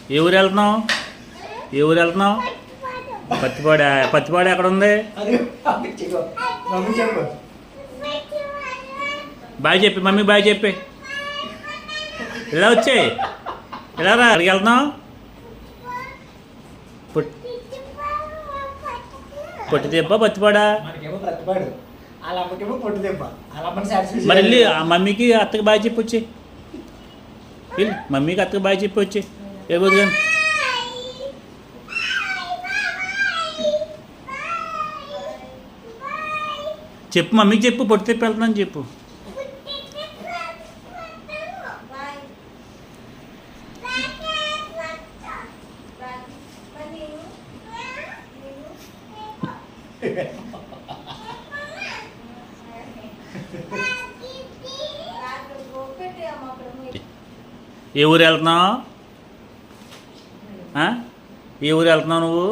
ఏ ఊరు వెళ్తున్నావు? ఏ ఊరు వెళ్తున్నావు? పత్తిపాడ. పత్తిపాడ ఎక్కడ ఉంది? బాయ్ చెప్పి మమ్మీ బాయ్ చెప్పి. ఇలా వచ్చే ఇలా రా. అక్కడికి వెళ్తున్నావు? పొట్టి దెబ్బ పత్తిపాడ. మరి వెళ్ళి మమ్మీకి అత్తకి బాయ్ చెప్పి వచ్చి. వెళ్ళి మమ్మీకి అత్తకి బాయ్ చెప్పి వచ్చి. ఏబోదు కానీ చెప్పు, మమ్మీకి చెప్పు పొట్టి తెప్పి వెళ్తున్నాను చెప్పు. ఏ ఊరు వెళ్తున్నావు? ఏ ఊరు వెళ్తున్నావు నువ్వు?